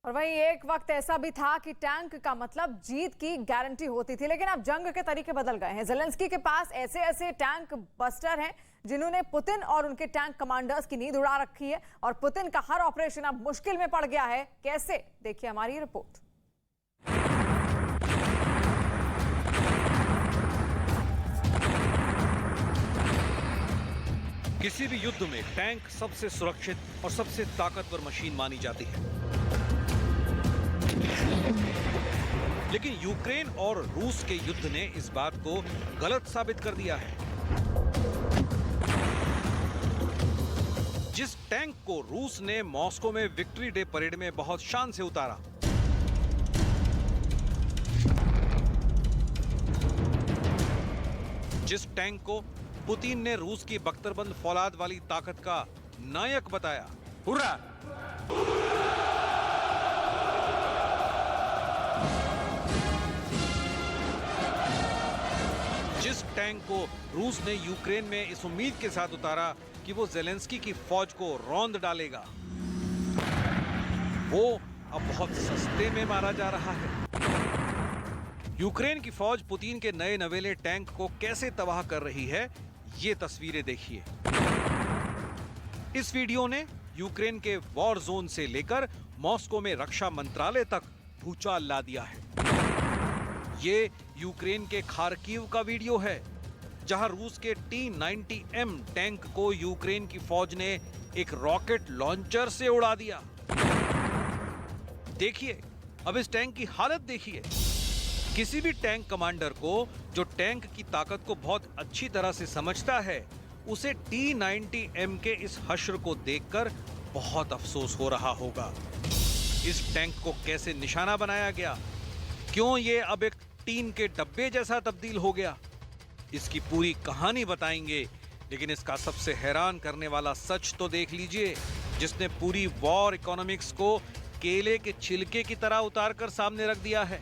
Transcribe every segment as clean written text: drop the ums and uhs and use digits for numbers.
और वहीं एक वक्त ऐसा भी था कि टैंक का मतलब जीत की गारंटी होती थी, लेकिन अब जंग के तरीके बदल गए हैं। ज़ेलेंस्की के पास ऐसे ऐसे टैंक बस्टर हैं जिन्होंने पुतिन और उनके टैंक कमांडर्स की नींद उड़ा रखी है और पुतिन का हर ऑपरेशन अब मुश्किल में पड़ गया है। कैसे, देखिए हमारी रिपोर्ट। किसी भी युद्ध में टैंक सबसे सुरक्षित और सबसे ताकतवर मशीन मानी जाती है, लेकिन यूक्रेन और रूस के युद्ध ने इस बात को गलत साबित कर दिया है। जिस टैंक को रूस ने मॉस्को में विक्ट्री डे परेड में बहुत शान से उतारा, जिस टैंक को पुतिन ने रूस की बख्तरबंद फौलाद वाली ताकत का नायक बताया, हुर्रा! जिस टैंक को रूस ने यूक्रेन में इस उम्मीद के साथ उतारा कि वो ज़ेलेंस्की की फौज को रौंद डालेगा, वो अब बहुत सस्ते में मारा जा रहा है। यूक्रेन की फौज पुतिन के नए नवेले टैंक को कैसे तबाह कर रही है, ये तस्वीरें देखिए। इस वीडियो ने यूक्रेन के वॉर जोन से लेकर मॉस्को में रक्षा मंत्रालय तक भूचाल ला दिया है। ये यूक्रेन के खार्किव का वीडियो है, जहां रूस के T-90M टैंक को यूक्रेन की फौज ने एक रॉकेट लॉन्चर से उड़ा दिया। देखिए, अब इस टैंक की हालत देखिए। किसी भी टैंक कमांडर को जो टैंक की ताकत को बहुत अच्छी तरह से समझता है, उसे T-90M के इस हश्र को देखकर बहुत अफसोस हो रहा होगा। इस टैंक को कैसे निशाना बनाया गया, क्यों ये अब एक टीन के डब्बे जैसा तब्दील हो गया, इसकी पूरी कहानी बताएंगे। लेकिन इसका सबसे हैरान करने वाला सच तो देख लीजिए, जिसने पूरी वॉर इकोनॉमिक्स को केले के छिलके की तरह उतारकर सामने रख दिया है।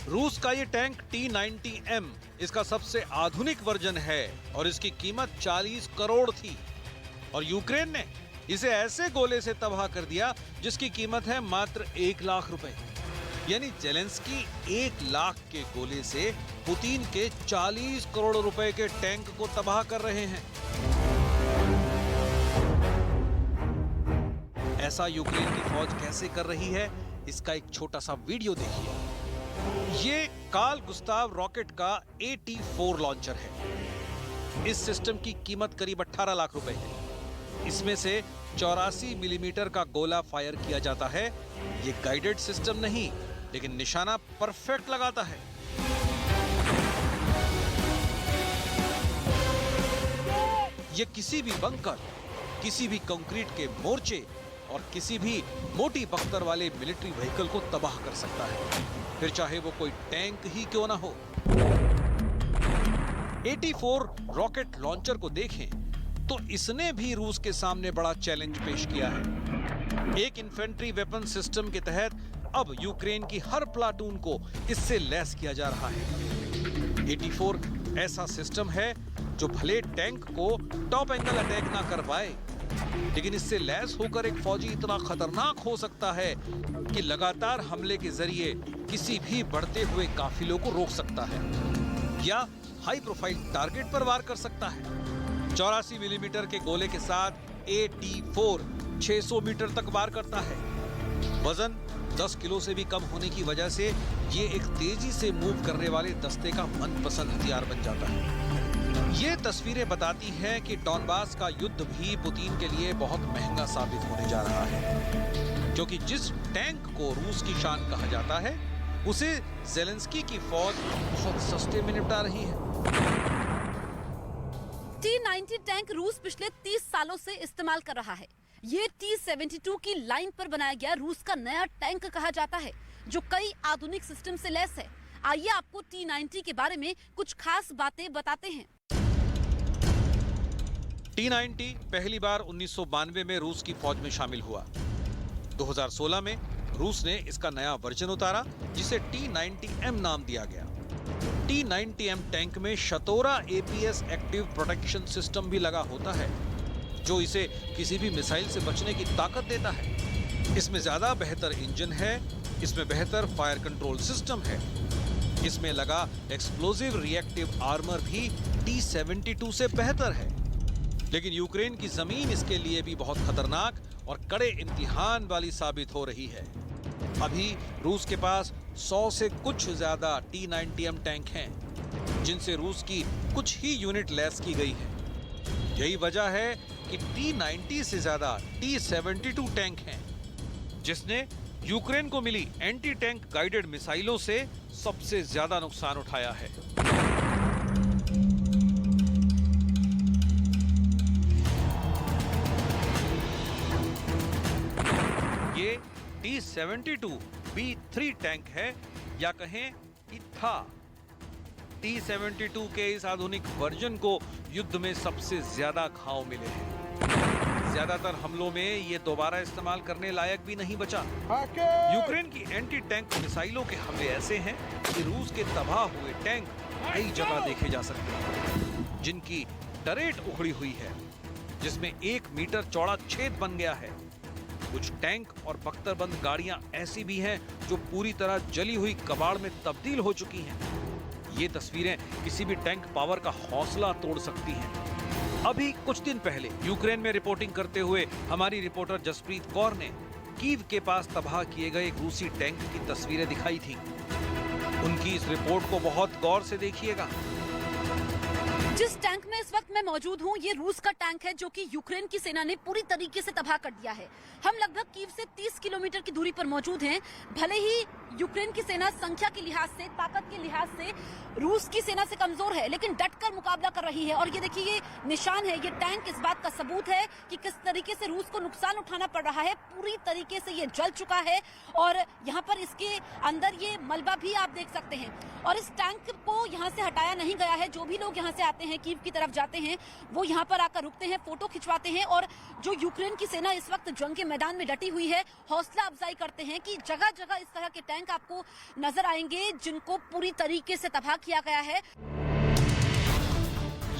रूस का ये टैंक T-90M इसका सबसे आधुनिक वर्जन है और इसकी कीमत 40 करोड़ थी, और यूक्रेन ने इसे ऐसे गोले से तबाह कर दिया जिसकी कीमत है मात्र 1 लाख रुपए। यानी ज़ेलेंस्की 1 लाख के गोले से पुतिन के 40 करोड़ रुपए के टैंक को तबाह कर रहे हैं। ऐसा यूक्रेन की फौज कैसे कर रही है, इसका एक छोटा सा वीडियो देखिए। ये कार्ल गुस्ताव रॉकेट का AT-4 लॉन्चर है। इस सिस्टम की कीमत करीब 18 लाख रुपए है। इसमें से 84 मिलीमीटर का गोला फायर किया जाता है। ये गाइडेड सिस्टम नहीं, लेकिन निशाना परफेक्ट लगाता है। ये किसी भी बंकर, किसी भी कंक्रीट के मोर्चे और किसी भी मोटी बख्तर वाले मिलिट्री व्हीकल को तबाह कर सकता है, फिर चाहे वो कोई टैंक ही क्यों ना हो। AT-4 रॉकेट लॉन्चर को देखें तो इसने भी रूस के सामने बड़ा चैलेंज पेश किया है। एक इन्फेंट्री वेपन सिस्टम के तहत अब यूक्रेन की हर प्लाटून को इससे लैस किया जा रहा है। AT-4 ऐसा सिस्टम है जो भले टैंक को टॉप एंगल अटैक ना कर पाए, लेकिन इससे लैस होकर एक फौजी इतना खतरनाक हो सकता है कि लगातार हमले के जरिए किसी भी बढ़ते हुए काफिलों को रोक सकता है या हाई प्रोफाइल टारगेट पर वार कर सकता है। 84 मिलीमीटर के गोले के साथ AT-4 600 मीटर तक वार करता है। वजन 10 किलो से भी कम होने की वजह से ये एक तेजी से मूव करने वाले दस्ते का मनपसंद हथियार बन जाता है। ये तस्वीरें बताती हैं कि डॉनबास का युद्ध भी पुतिन के लिए बहुत महंगा साबित होने जा रहा है, क्योंकि जिस टैंक को रूस की शान कहा जाता है, उसे ज़ेलेंस्की की फौज बहुत सस्ते में निपटा रही है। T-90 टैंक रूस पिछले 30 सालों से इस्तेमाल कर रहा है। ये T-72 की लाइन पर बनाया गया रूस का नया टैंक कहा जाता है, जो कई आधुनिक सिस्टम से लैस है। आइए आपको T-90 के बारे में कुछ खास बातें बताते हैं। T-90 पहली बार 1992 में रूस की फौज में शामिल हुआ। 2016 में रूस ने इसका नया वर्जन उतारा, जिसे T-90M नाम दिया गया। T-90M टैंक में शतोरा APS एक्टिव प्रोटेक्शन सिस्टम भी लगा होता है, जो इसे किसी भी मिसाइल से बचने की ताकत देता है। इसमें ज्यादा बेहतर इंजन है, इसमें बेहतर फायर कंट्रोल सिस्टम है, इसमें लगा एक्सप्लोजिव रिएक्टिव आर्मर भी T-72 से बेहतर है। लेकिन यूक्रेन की जमीन इसके लिए भी बहुत खतरनाक और कड़े इम्तिहान वाली साबित हो रही है। अभी रूस के पास 100 से कुछ ज्यादा T-90M टैंक हैं, जिनसे रूस की कुछ ही यूनिट लैस की गई है। यही वजह है कि T-90 से ज्यादा T-72 टैंक हैं, जिसने यूक्रेन को मिली एंटी टैंक गाइडेड मिसाइलों से सबसे ज्यादा नुकसान उठाया है। ये T-72 B3 टैंक है, या कहें कि था। T-72 के इस आधुनिक वर्जन को युद्ध में सबसे ज्यादा घाव मिले हैं। ज्यादातर हमलों में ये दोबारा इस्तेमाल करने लायक भी नहीं बचा। यूक्रेन की एंटी टैंक मिसाइलों के हमले ऐसे हैं कि रूस के तबाह हुए टैंक कई जगह देखे जा सकते हैं, जिनकी टरेट उखड़ी हुई है, जिसमें 1 मीटर चौड़ा छेद बन गया है। कुछ टैंक और बख्तरबंद गाड़ियां ऐसी भी हैं जो पूरी तरह जली हुई कबाड़ में तब्दील हो चुकी हैं। ये तस्वीरें किसी भी टैंक पावर का हौसला तोड़ सकती हैं। अभी कुछ दिन पहले यूक्रेन में रिपोर्टिंग करते हुए हमारी रिपोर्टर जसप्रीत कौर ने कीव के पास तबाह किए गए एक रूसी टैंक की तस्वीरें दिखाई थी। उनकी इस रिपोर्ट को बहुत गौर से देखिएगा। जिस टैंक में इस वक्त मैं मौजूद हूँ, ये रूस का टैंक है जो कि यूक्रेन की सेना ने पूरी तरीके से तबाह कर दिया है। हम लगभग कीव से 30 किलोमीटर की दूरी पर मौजूद हैं। भले ही यूक्रेन की सेना संख्या के लिहाज से, ताकत के लिहाज से रूस की सेना से कमजोर है, लेकिन डटकर मुकाबला कर रही है। और ये देखिए, ये निशान है, ये टैंक इस बात का सबूत है कि किस तरीके से रूस को नुकसान उठाना पड़ रहा है। पूरी तरीके से ये जल चुका है और यहाँ पर इसके अंदर ये मलबा भी आप देख सकते हैं। और इस टैंक को यहाँ से हटाया नहीं गया है। जो भी लोग यहाँ से आते हैं, कीव की तरफ जाते हैं, वो यहाँ पर आकर रुकते हैं, फोटो खिंचवाते हैं। और जो यूक्रेन की सेना इस वक्त जंग के मैदान में डटी हुई है, हौसला अफजाई करते हैं कि जगह जगह इस तरह के टैंक आपको नजर आएंगे जिनको पूरी तरीके से तबाह किया गया है।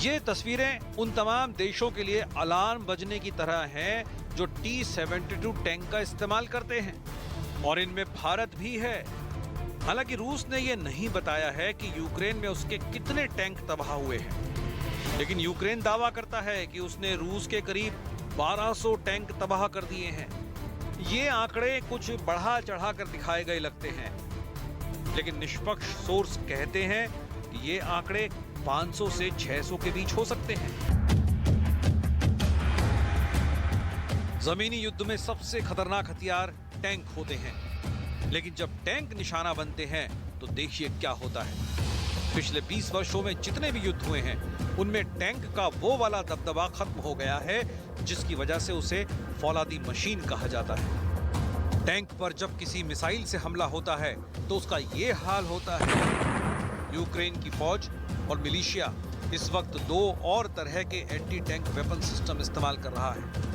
ये तस्वीरें उन तमाम देशों के लिए अलार्म बजने की तरह हैं जो T-72 टैंक का इस्तेमाल करते हैं, और इनमें भारत भी है। हालांकि रूस ने यह नहीं बताया है कि यूक्रेन में उसके कितने टैंक तबाह हुए हैं, लेकिन यूक्रेन दावा करता है कि उसने रूस के करीब 1200 टैंक तबाह कर दिए हैं। ये आंकड़े कुछ बढ़ा चढ़ा कर दिखाए गए लगते हैं, लेकिन निष्पक्ष सोर्स कहते हैं कि ये आंकड़े 500 से 600 के बीच हो सकते हैं। जमीनी युद्ध में सबसे खतरनाक हथियार टैंक होते हैं, लेकिन जब टैंक निशाना बनते हैं तो देखिए क्या होता है। पिछले 20 वर्षों में जितने भी युद्ध हुए हैं, उनमें टैंक का वो वाला दबदबा खत्म हो गया है जिसकी वजह से उसे फौलादी मशीन कहा जाता है। टैंक पर जब किसी मिसाइल से हमला होता है तो उसका ये हाल होता है। यूक्रेन की फौज और मिलिशिया इस वक्त 2 और तरह के एंटी टैंक वेपन सिस्टम इस्तेमाल कर रहा है।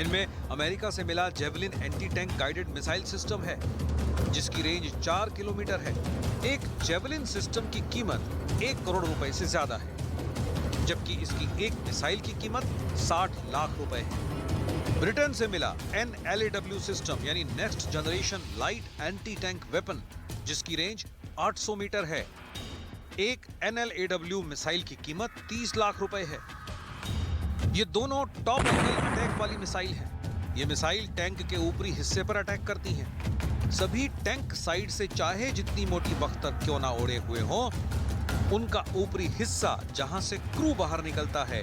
इनमें अमेरिका से मिला javelin anti tank guided missile system है, जिसकी रेंज 4 किलोमीटर है। एक जेवलिन सिस्टम की कीमत 1 करोड़ रुपए से ज्यादा है, जबकि इसकी एक मिसाइल की कीमत 60 लाख रुपए है। ब्रिटेन से मिला NLAW सिस्टम यानी next generation light anti tank weapon, जिसकी रेंज 800 मीटर है। एक NLAW मिसाइल की कीमत 30 लाख रुपए है। ये दोनों टॉप एंगल अटैक वाली मिसाइल है। ये मिसाइल टैंक के ऊपरी हिस्से पर अटैक करती हैं। सभी टैंक साइड से चाहे जितनी मोटी बख्तर क्यों ना ओढ़े हुए हों, उनका ऊपरी हिस्सा जहां से क्रू बाहर निकलता है,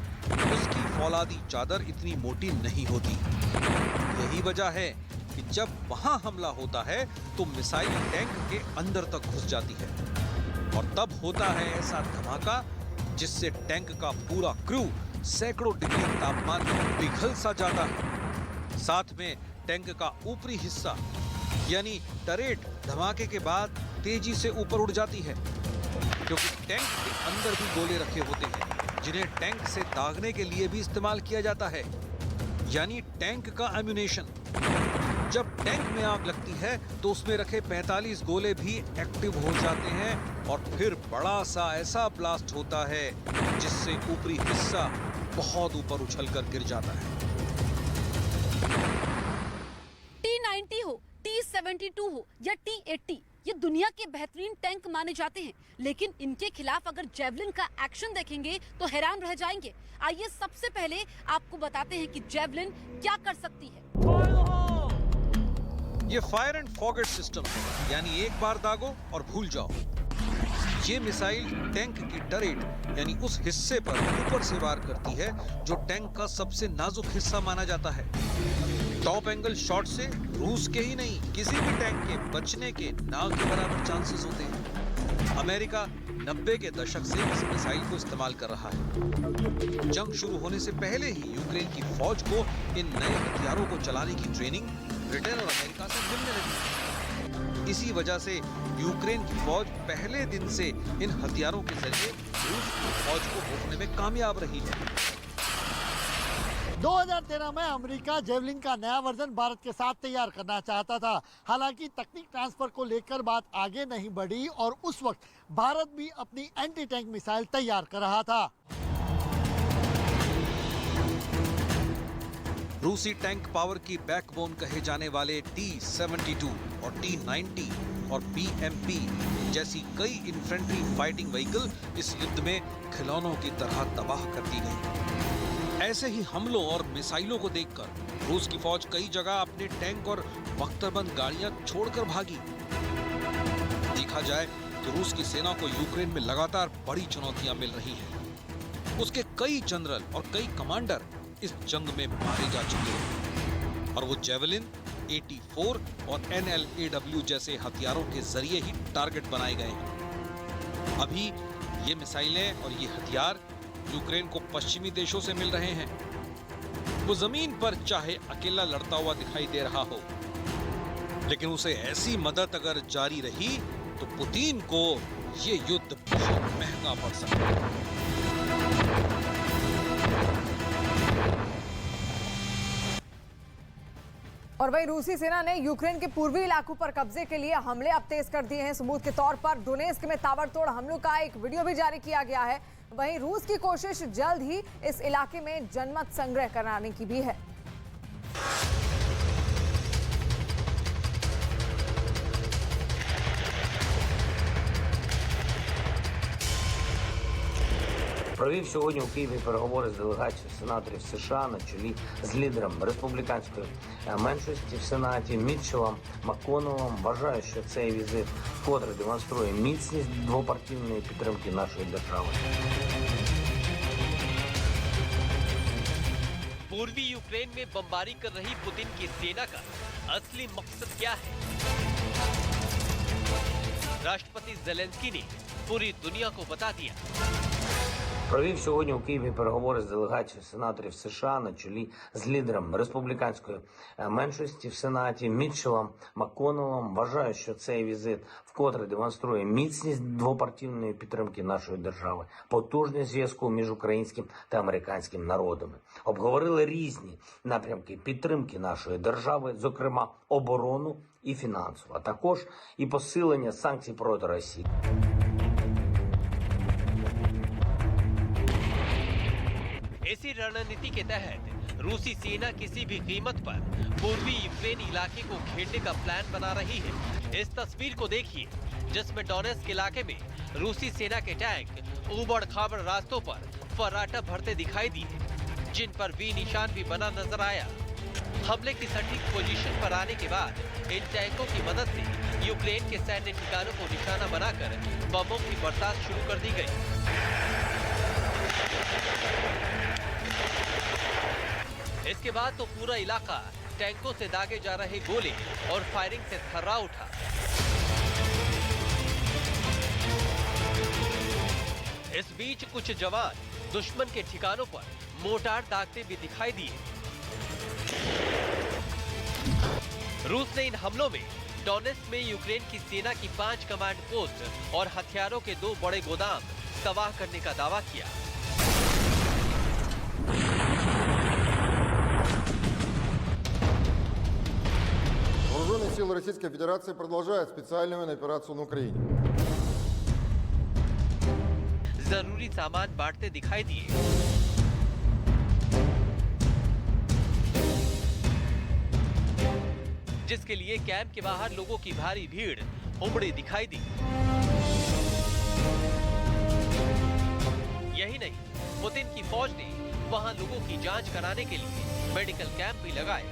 उसकी फौलादी चादर इतनी मोटी नहीं होती। यही वजह है कि जब वहां हमला होता है तो मिसाइल टैंक के अंदर तक घुस जाती है, और तब होता है ऐसा धमाका जिससे टैंक का पूरा क्रू सैकड़ों डिग्री तापमान में पिघल सा जाता है। साथ में टैंक का ऊपरी हिस्सा यानी टरेट धमाके के बाद तेजी से ऊपर उड़ जाती है, क्योंकि टैंक के अंदर भी गोले रखे होते हैं जिन्हें टैंक से दागने के लिए भी इस्तेमाल किया जाता है, यानी टैंक का एम्यूनेशन। जब टैंक में आग लगती है तो उसमें रखे 45 गोले भी एक्टिव हो जाते हैं, और फिर बड़ा सा ऐसा ब्लास्ट होता है जिससे ऊपरी हिस्सा बहुत ऊपर उछलकर गिर जाता है। T-72 हो या T-80, ये दुनिया के बेहतरीन टैंक माने जाते हैं, लेकिन इनके खिलाफ अगर जेवलिन का एक्शन देखेंगे तो हैरान रह जाएंगे। आइए सबसे पहले आपको बताते हैं कि जेवलिन क्या कर सकती है। ये फायर एंड फॉरगेट सिस्टम है, यानी एक बार दागो और भूल जाओ। ये मिसाइल टैंक की टरेट यानी उस हिस्से पर ऊपर से वार करती है जो टैंक का सबसे नाजुक हिस्सा माना जाता है। टॉप एंगल शॉट से रूस के ही नहीं, किसी भी टैंक के बचने के ना के बराबर चांसेस होते हैं। अमेरिका 90 के दशक से इस मिसाइल को इस्तेमाल कर रहा है। जंग शुरू होने से पहले ही यूक्रेन की फौज को इन नए हथियारों को चलाने की ट्रेनिंग ब्रिटेन और अमेरिका से मिलने लगी। इसी वजह से यूक्रेन की फौज पहले दिन से इन हथियारों के जरिए रूस की फौज को रोकने में कामयाब रही है। 2013 में अमेरिका जेवलिन का नया वर्जन भारत के साथ तैयार करना चाहता था। हालांकि तकनीक ट्रांसफर को लेकर बात आगे नहीं बढ़ी और उस वक्त भारत भी अपनी एंटी टैंक मिसाइल तैयार कर रहा था। रूसी टैंक पावर की बैकबोन कहे जाने वाले T-72 और T-90 और BMP जैसी कई इन्फेंट्री फाइटिंग व्हीकल इस युद्ध में खिलौनों की तरह तबाह कर दी गई। ऐसे ही हमलों और मिसाइलों को देखकर रूस की फौज कई जगह अपने टैंक और बख्तरबंद गाड़ियां छोड़कर भागी। देखा जाए तो रूस की सेना को यूक्रेन में लगातार बड़ी चुनौतियां मिल रही हैं। उसके कई जनरल और कई कमांडर इस जंग में मारे जा चुके हैं और वो जेवलिन, AT-4 और NLAW जैसे हथियारों के जरिए ही टारगेट बनाए गए हैं। अभी ये मिसाइलें और ये हथियार यूक्रेन को पश्चिमी देशों से मिल रहे हैं। वो जमीन पर चाहे अकेला लड़ता हुआ दिखाई दे रहा हो, लेकिन उसे ऐसी मदद अगर जारी रही तो पुतिन को ये युद्ध बहुत महंगा पड़ सकता है। और वही रूसी सेना ने यूक्रेन के पूर्वी इलाकों पर कब्जे के लिए हमले अब तेज कर दिए हैं। सबूत के तौर पर डोनेस्क में ताबड़तोड़ हमलों का एक वीडियो भी जारी किया गया है। वहीं रूस की कोशिश जल्द ही इस इलाके में जनमत संग्रह कराने की भी है। Провів сьогодні у Києві переговори з делегацією сенаторів США на чолі з лідером республіканської меншості в Сенаті Мітчеллом МакКоннеллом. Вважаю, що цей візит вкотре демонструє міцність двопартійної підтримки нашої держави. पूर्वी यूक्रेन में बमबारी कर रही पुतिन की सेना का असली मकसद क्या है? राष्ट्रपति ज़ेलेंस्की ने पूरी दुनिया को बता दिया। Провів сьогодні у Києві переговори з делегацією сенаторів США на чолі з лідером республіканської меншості в Сенаті Мітчеллом МакКоннеллом. Вважаю, що цей візит вкотре демонструє міцність двопартійної підтримки нашої держави, потужність зв'язку між українським та американським народами. Обговорили різні напрямки підтримки нашої держави, зокрема оборону і фінансову, а також і посилення санкцій проти Росії. इसी रणनीति के तहत रूसी सेना किसी भी कीमत पर पूर्वी यूक्रेन इलाके को घेरने का प्लान बना रही है। इस तस्वीर को देखिए, जिसमें डोनेस्क इलाके में रूसी सेना के टैंक उबड़ खाबड़ रास्तों पर फर्राटा भरते दिखाई दिए, जिन पर वी निशान भी बना नजर आया। हमले की सटीक पोजीशन पर आने के बाद इन टैंकों की मदद से यूक्रेन के सैन्य ठिकानों को निशाना बनाकर बमों की बरसात शुरू कर दी गई। इसके बाद तो पूरा इलाका टैंकों से दागे जा रहे गोले और फायरिंग से थर्रा उठा। इस बीच कुछ जवान दुश्मन के ठिकानों पर मोर्टार दागते भी दिखाई दिए। रूस ने इन हमलों में डोनेस्क में यूक्रेन की सेना की 5 कमांड पोस्ट और हथियारों के 2 बड़े गोदाम तबाह करने का दावा किया। Вооруженные силы Российской Федерации продолжают специальную военную операцию на Украине. जरूरी सामान बांटते दिखाई दिए। जिसके लिए कैंप के बाहर लोगों की भारी भीड़ उमड़ी दिखाई दी। यही नहीं, पुतिन की फौज ने वहां लोगों की जांच कराने के लिए मेडिकल कैंप भी लगाए।